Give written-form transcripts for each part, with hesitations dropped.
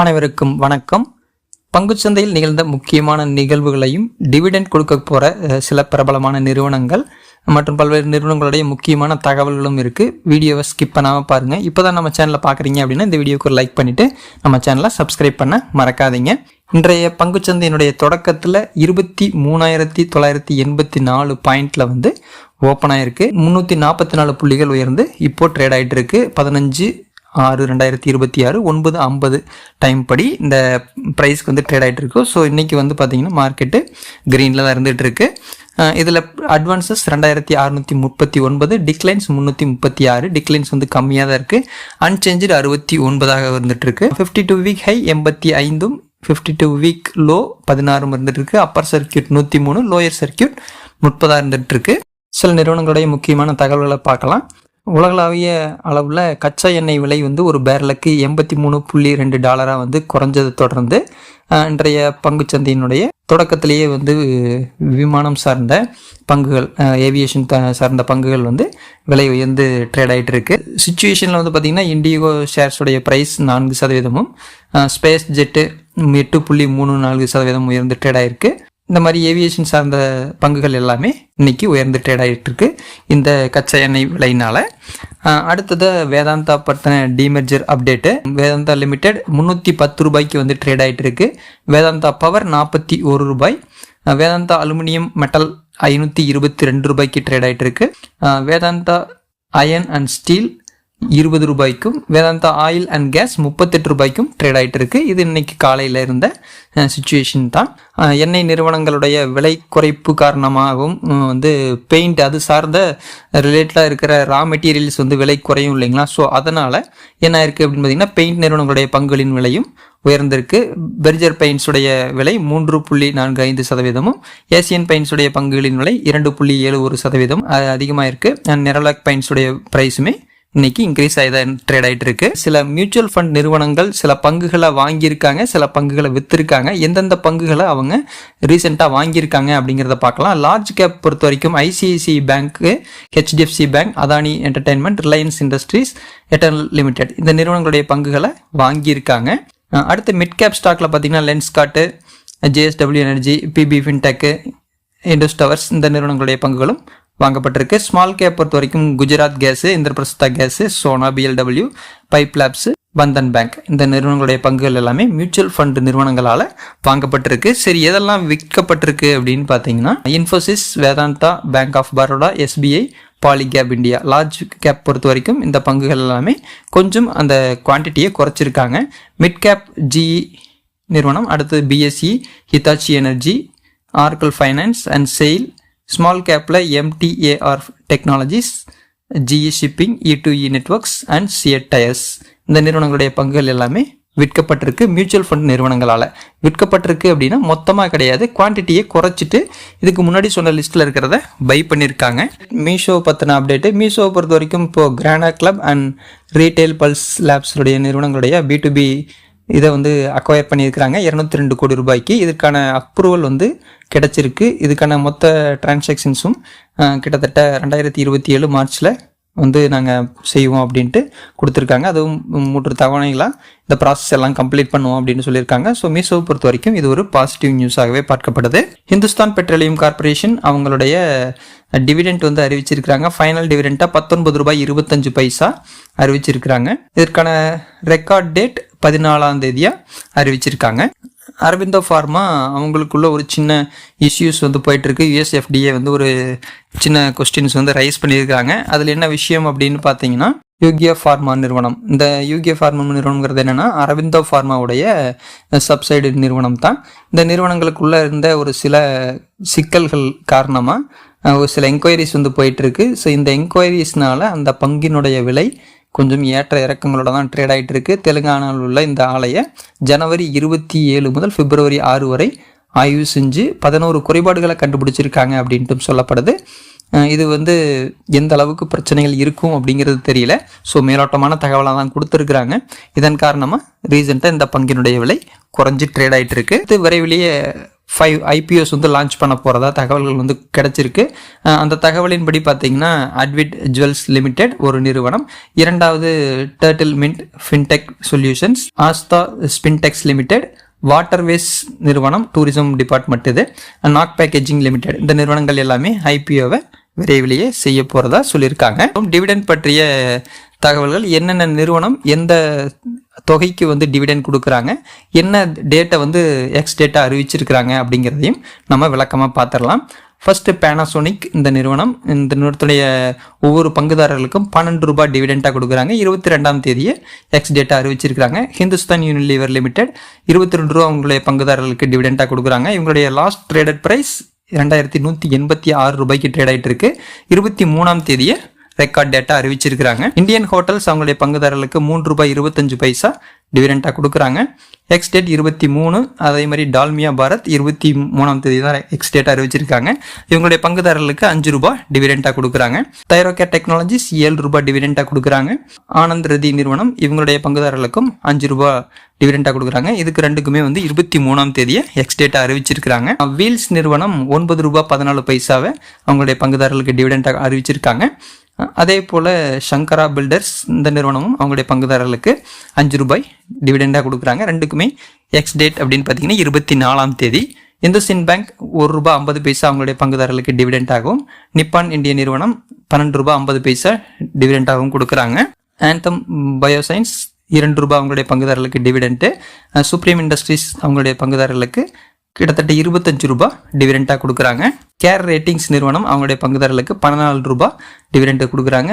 அனைவருக்கும் வணக்கம். பங்குச்சந்தையில் நிகழ்ந்த முக்கியமான நிகழ்வுகளையும் டிவிடெண்ட் கொடுக்க போகிற சில பிரபலமான நிறுவனங்கள் மற்றும் பல்வேறு நிறுவனங்களுடைய முக்கியமான தகவல்களும் இருக்குது. வீடியோவை ஸ்கிப் பண்ணாமல் பாருங்கள். இப்போ தான் நம்ம சேனலை பார்க்குறீங்க அப்படின்னா இந்த வீடியோக்கு ஒரு லைக் பண்ணிவிட்டு நம்ம சேனலை சப்ஸ்கிரைப் பண்ண மறக்காதீங்க. இன்றைய பங்குச்சந்தையினுடைய தொடக்கத்தில் 23,984 பாயிண்டில் வந்து ஓப்பன் ஆகிருக்கு. 344 புள்ளிகள் உயர்ந்து இப்போது ட்ரேட் ஆகிட்டு இருக்கு. 15/6/2026 9:50 டைம் படி இந்த ப்ரைஸ்க்கு வந்து ட்ரேட் ஆகிட்டு இருக்கும். ஸோ இன்றைக்கி வந்து பார்த்திங்கன்னா மார்க்கெட்டு க்ரீனில் தான் இருந்துகிட்டு இருக்கு. இதில் அட்வான்சஸ் 2639, டிக்ளைன்ஸ் 336. டிக்ளைன்ஸ் வந்து கம்மியாக தான் இருக்குது. அன்சேஞ்சு 69 வந்துட்டுருக்கு. 52 வீக் ஹை 85, 52 வீக் லோ 16 இருந்துட்டு இருக்கு. அப்பர் சர்க்கியூட் 103, லோயர் சர்க்கியூட் 30 இருந்துட்டு இருக்கு. சில நிறுவனங்களுடைய முக்கியமான தகவல்களை பார்க்கலாம். உலகளாவிய அளவில் கச்சா எண்ணெய் விலை வந்து ஒரு பேரலுக்கு $83.2 வந்து குறைஞ்சதை தொடர்ந்து இன்றைய பங்குச்சந்தையினுடைய தொடக்கத்திலேயே வந்து விமானம் சார்ந்த பங்குகள், ஏவியேஷன் சார்ந்த பங்குகள் வந்து விலை உயர்ந்து ட்ரேட் ஆகிட்டு இருக்கு. சிச்சுவேஷனில் வந்து பார்த்திங்கன்னா இண்டிகோ ஷேர்ஸுடைய ப்ரைஸ் 4%, ஸ்பேஸ் ஜெட்டு 8.34% உயர்ந்து ட்ரேட் ஆகிருக்கு. இந்த மாதிரி ஏவியேஷன் சார்ந்த பங்குகள் எல்லாமே இன்னைக்கு உயர்ந்து ட்ரேட் ஆகிட்டு இருக்கு இந்த கச்சா எண்ணெய் விலையினால. அடுத்தது வேதாந்தா பற்றின டிமெர்ஜர் அப்டேட்டு. வேதாந்தா லிமிடெட் 310 ரூபாய்க்கு வந்து ட்ரேட் ஆகிட்டு இருக்கு. வேதாந்தா பவர் 41 ரூபாய். வேதாந்தா அலுமினியம் மெட்டல் 522 ரூபாய்க்கு ட்ரேட் ஆகிட்டு இருக்கு. வேதாந்தா அயன் அண்ட் ஸ்டீல் 20 ரூபாய்க்கும், வேதாந்தா ஆயில் அண்ட் கேஸ் 38 ரூபாய்க்கும் ட்ரேட் ஆகிட்டு இருக்கு. இது இன்னைக்கு காலையில் இருந்த சிச்சுவேஷன் தான். எண்ணெய் நிறுவனங்களுடைய விலை குறைப்பு காரணமாகவும் வந்து பெயிண்ட் அது சார்ந்த ரிலேட்டடாக இருக்கிற ரா மெட்டீரியல்ஸ் வந்து விலை குறையும் இல்லைங்களா. ஸோ அதனால் என்ன இருக்குது அப்படின்னு பார்த்தீங்கன்னா பெயிண்ட் நிறுவனங்களுடைய பங்குகளின் விலையும் உயர்ந்திருக்கு. பெர்ஜர் பெயிண்ட்ஸுடைய விலை 3.45%, ஏசியன் பெயிண்ட்ஸுடைய பங்குகளின் விலை 2.71% அதிகமாக இருக்குது. நெரலாக் பெயிண்ட்ஸுடைய ப்ரைஸுமே இன்னைக்கு இன்க்ரீஸ் ஆகி தான் ட்ரேட் ஆகிட்டு இருக்கு. சில மியூச்சுவல் ஃபண்ட் நிறுவனங்கள் சில பங்குகளை வாங்கியிருக்காங்க, சில பங்குகளை விற்றுருக்காங்க. எந்தெந்த பங்குகளை அவங்க ரீசெண்டாக வாங்கியிருக்காங்க அப்படிங்கிறத பார்க்கலாம். லார்ஜ் கேப் பொறுத்த வரைக்கும் ICICI bank, HDFC bank, Adani entertainment, Reliance industries, Eternal limited இந்த நிறுவனங்களுடைய பங்குகளை வாங்கியிருக்காங்க. அடுத்து மிட் கேப் ஸ்டாக்கில் பார்த்தீங்கன்னா Lenskart, JSW energy, PB fintech, Indus towers இந்த நிறுவனங்களுடைய பங்குகளும் வாங்கப்பட்டிருக்கு. ஸ்மால் கேப் பொறுத்த வரைக்கும் Gujarat gas, Indraprastha gas, Sona, BLW, Pine Labs, Bandhan bank இந்த நிறுவனங்களுடைய பங்குகள் எல்லாமே மியூச்சுவல் ஃபண்ட் நிறுவனங்களால் வாங்கப்பட்டிருக்கு. சரி, எதெல்லாம் விற்கப்பட்டிருக்கு அப்படின்னு பார்த்தீங்கன்னா Infosys, Vedanta, bank of Baroda, SBI, Polycab India. Large cap பொறுத்த வரைக்கும் இந்த பங்குகள் எல்லாமே கொஞ்சம் அந்த குவான்டிட்டியை குறைச்சிருக்காங்க. மிட் கேப் ஜிஇ நிறுவனம், அடுத்து பிஎஸ்இ, ஹிதாச்சி எனர்ஜி, ஆர்கல் finance and SAIL. Small cap MTAR technologies, GE shipping, E2E networks and CEAT tyres இந்த நிறுவனங்களுடைய பங்குகள் எல்லாமே விற்கப்பட்டிருக்கு. மியூச்சுவல் ஃபண்ட் நிறுவனங்களால் விற்கப்பட்டிருக்கு அப்படின்னா மொத்தமாக கிடையாது, குவான்டிட்டியை குறைச்சிட்டு இதுக்கு முன்னாடி சொன்ன லிஸ்ட்டில் இருக்கிறத பை பண்ணியிருக்காங்க. மீஷோ பற்றின அப்டேட்டு. மீஷோவை பொறுத்த வரைக்கும் இப்போது Kirana club and retail pulse லேப்ஸுடைய நிறுவனங்களுடைய B2B இதை வந்து அக்வயர் பண்ணியிருக்கிறாங்க 202 கோடி ரூபாய்க்கு. இதுக்கான அப்ரூவல் வந்து கிடச்சிருக்கு. இதுக்கான மொத்த டிரான்சாக்ஷன்ஸும் கிட்டத்தட்ட 2027 மார்ச்சில் வந்து நாங்கள் செய்வோம் அப்படின்ட்டு கொடுத்துருக்காங்க. அதுவும் 3 தவணைகளாக இந்த ப்ராசஸ் எல்லாம் கம்ப்ளீட் பண்ணுவோம் அப்படின்னு சொல்லியிருக்காங்க. ஸோ மீஷோவை பொறுத்த வரைக்கும் இது ஒரு பாசிட்டிவ் நியூஸாகவே பார்க்கப்படுது. ஹிந்துஸ்தான் பெட்ரோலியம் கார்பரேஷன் அவங்களுடைய டிவிடெண்ட் வந்து அறிவிச்சிருக்கிறாங்க. ஃபைனல் டிவிடெண்ட்டாக $19.25 அறிவிச்சிருக்கிறாங்க. இதற்கான ரெக்கார்ட் டேட் 14ஆம் தேதியாக அறிவிச்சிருக்காங்க. அரவிந்தோ ஃபார்மா அவங்களுக்குள்ள ஒரு சின்ன இஷ்யூஸ் வந்து போயிட்டுருக்கு. யுஎஸ்எஃப்டிஏ வந்து ஒரு சின்ன கொஸ்டின்ஸ் வந்து ரைஸ் பண்ணியிருக்காங்க. அதில் என்ன விஷயம் அப்படின்னு பார்த்தீங்கன்னா யூகியா ஃபார்மா நிறுவனம். இந்த யூகியா ஃபார்மா நிறுவனங்கிறது என்னென்னா அரவிந்தோ ஃபார்மாவுடைய சப்சைடு நிறுவனம் தான். இந்த நிறுவனங்களுக்குள்ளே இருந்த ஒரு சில சிக்கல்கள் காரணமாக ஒரு சில என்கொயரிஸ் வந்து போயிட்டுருக்கு. ஸோ இந்த என்கொயரிஸ்னால அந்த பங்கினுடைய விலை கொஞ்சம் ஏற்ற இறக்கங்களோட தான் ட்ரேட் ஆகிட்டு இருக்கு. தெலுங்கானாவில் உள்ள இந்த ஆலையை ஜனவரி 27 முதல் பிப்ரவரி 6 வரை ஆய்வு செஞ்சு 11 குறைபாடுகளை கண்டுபிடிச்சிருக்காங்க அப்படின்ட்டு சொல்லப்படுது. இது வந்து எந்த அளவுக்கு பிரச்சனைகள் இருக்கும் அப்படிங்கிறது தெரியல. ஸோ மேலோட்டமான தகவலாக தான் கொடுத்துருக்குறாங்க. இதன் காரணமாக ரீசெண்டாக இந்த பங்கினுடைய விலை குறைஞ்சி ட்ரேட் ஆகிட்டு இருக்கு. இது விரைவிலேயே 5 ஐபிஓஸ் வந்து லான்ச் பண்ண போகிறதா தகவல்கள் வந்து கிடைச்சிருக்கு. அந்த தகவலின்படி பார்த்தீங்கன்னா அட்விட் ஜுவல்ஸ் லிமிடெட் ஒரு நிறுவனம், இரண்டாவது turtle mint fintech solutions, Aastha spintex limited, waterways நிறுவனம் டூரிசம் டிபார்ட்மெண்ட், இது நாக் பேக்கேஜிங் லிமிடெட், இந்த நிறுவனங்கள் எல்லாமே ஐபிஓவை விரைவிலேயே செய்ய போகிறதா சொல்லியிருக்காங்க. டிவிடெண்ட் பற்றிய தகவல்கள், என்னென்ன நிறுவனம் எந்த தொகைக்கு வந்து டிவிடெண்ட் கொடுக்குறாங்க, என்ன டேட்டை வந்து எக்ஸ் டேட்டா அறிவிச்சிருக்கிறாங்க அப்படிங்கிறதையும் நம்ம விளக்கமாக பார்த்துடலாம். ஃபர்ஸ்ட் பேனாசோனிக் இந்த நிறுவனத்துடைய ஒவ்வொரு பங்குதாரர்களுக்கும் 12 ரூபாய் டிவிடெண்டாக கொடுக்குறாங்க. 22ஆம் தேதியே எக்ஸ் டேட்டா அறிவிச்சிருக்கிறாங்க. ஹிந்துஸ்தான் யூனிலீவர் லிமிடெட் 22 ரூபா அவங்களுடைய பங்குதாரர்களுக்கு டிவிடெண்டாக கொடுக்குறாங்க. இவங்களுடைய லாஸ்ட் ட்ரேடட் ப்ரைஸ் 2186 ரூபாய்க்கு ட்ரேட் ஆகிட்டு இருக்கு. 23ஆம் தேதியை ரெக்கார்ட் டேட்டா அறிவிச்சிருக்கிறாங்க. இந்தியன் ஹோட்டல்ஸ் அவங்களுடைய பங்குதாரர்களுக்கு 3 ரூபாய் 25 பைசா டிவிடெண்டாக கொடுக்குறாங்க. X date 23. அதே மாதிரி டால்மியா பாரத் 23ஆம் தேதி தான் எக்ஸ் டேட் அறிவிச்சிருக்காங்க. இவங்களுடைய பங்குதாரர்களுக்கு 5 ரூபாய் டிவிடெண்டாக கொடுக்குறாங்க. தைரோகேர் டெக்னாலஜிஸ் 7 ரூபாய் டிவிடெண்டாக கொடுக்குறாங்க. ஆனந்த் ரதி நிறுவனம் இவங்களுடைய பங்குதாரர்களுக்கும் 5 ரூபாய் டிவிடெண்டாக கொடுக்குறாங்க. இதுக்கு ரெண்டுக்குமே வந்து 23ஆம் தேதியை எக்ஸ் டேட்டா அறிவிச்சிருக்கிறாங்க. வீல்ஸ் நிறுவனம் 9 ரூபாய் 14 பைசாவை அவங்களுடைய பங்குதாரர்களுக்கு டிவிடெண்டாக அறிவிச்சிருக்காங்க. அதே போல் சங்கரா பில்டர்ஸ் இந்த நிறுவனமும் அவங்களுடைய பங்குதாரர்களுக்கு 5 ரூபாய் டிவிடெண்டாக கொடுக்குறாங்க. ரெண்டுக்குமே எக்ஸ் டேட் அப்படின்னு பார்த்தீங்கன்னா 24ஆம் தேதி. இந்துசின் பேங்க் 1 ரூபாய் 50 பைசா அவங்களுடைய பங்குதாரர்களுக்கு டிவிடெண்டாகவும், நிப்பான் இந்திய நிறுவனம் 12 ரூபாய் 50 பைசா டிவிடெண்டாகவும் கொடுக்குறாங்க. ஆந்தம் பயோசைன்ஸ் 2 ரூபாய் அவங்களுடைய பங்குதாரர்களுக்கு டிவிடெண்ட்டு. சுப்ரீம் இண்டஸ்ட்ரீஸ் அவங்களுடைய பங்குதாரர்களுக்கு கிட்டத்தட்ட 25 ரூபாய் டிவிடெண்டாக கொடுக்குறாங்க. கேர் ரேட்டிங்ஸ் நிறுவனம் அவங்களுடைய பங்குதாரர்களுக்கு 14 ரூபாய் டிவிடெண்ட் கொடுக்குறாங்க.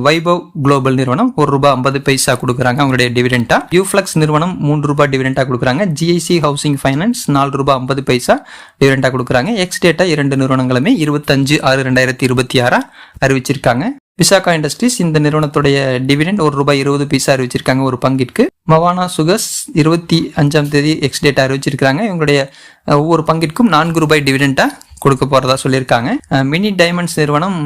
வைபவ் குளோபல் நிறுவனம் 1 ரூபாய் 50 பைசா கொடுக்குறாங்க அவங்களுடைய டிவிடெண்டா. யூஃப்ளக்ஸ் நிறுவனம் 3 ரூபாய் டிவிடெண்டாக கொடுக்குறாங்க. ஜிஐசி ஹவுசிங் ஃபைனான்ஸ் 4 ரூபாய் 50 பைசா டிவிடெண்டாக கொடுக்குறாங்க. எக்ஸ் டேட்டா 2 நிறுவனங்களுமே 25/6/2026 அறிவிச்சிருக்காங்க. விசாகா இண்டஸ்ட்ரீஸ் இந்த நிறுவனத்துடைய டிவிடெண்ட் 1 ரூபாய் 20 பைசா அறிவிச்சிருக்காங்க ஒரு பங்கிற்கு. மவானா சுகர்ஸ் 25ஆம் தேதி எக்ஸ் டேட்டா அறிவிச்சிருக்காங்க. இவங்களுடைய ஒவ்வொரு பங்கிற்கும் 4 ரூபாய் டிவிடெண்டா கொடுக்க போறதா சொல்லியிருக்காங்க. மினி டைமண்ட்ஸ் நிறுவனம்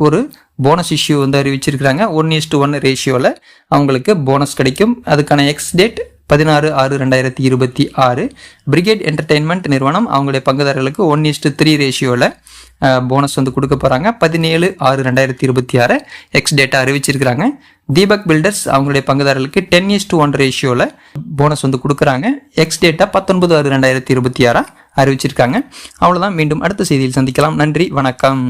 ஒரு போனஸ் இஷ்யூ வந்து அறிவிச்சிருக்கிறாங்க. 1:1 ரேஷியோவில் அவங்களுக்கு போனஸ் கிடைக்கும். அதுக்கான எக்ஸ் டேட் 16/6/2026. பிரிகேட் என்டர்டெயின்மெண்ட் நிறுவனம் அவங்களுடைய பங்குதாரர்களுக்கு 1:3 ரேஷியோவில் போனஸ் வந்து கொடுக்க போகிறாங்க. 17/6/2026 எக்ஸ் டேட்டா அறிவிச்சிருக்கிறாங்க. தீபக் பில்டர்ஸ் அவங்களுடைய பங்குதாரர்களுக்கு 10:1 ரேஷியோவில் போனஸ் வந்து கொடுக்குறாங்க. எக்ஸ் டேட்டா 19/6/2026 அறிவிச்சிருக்காங்க. அவ்வளோதான். மீண்டும் அடுத்த செய்தியில் சந்திக்கலாம். நன்றி, வணக்கம்.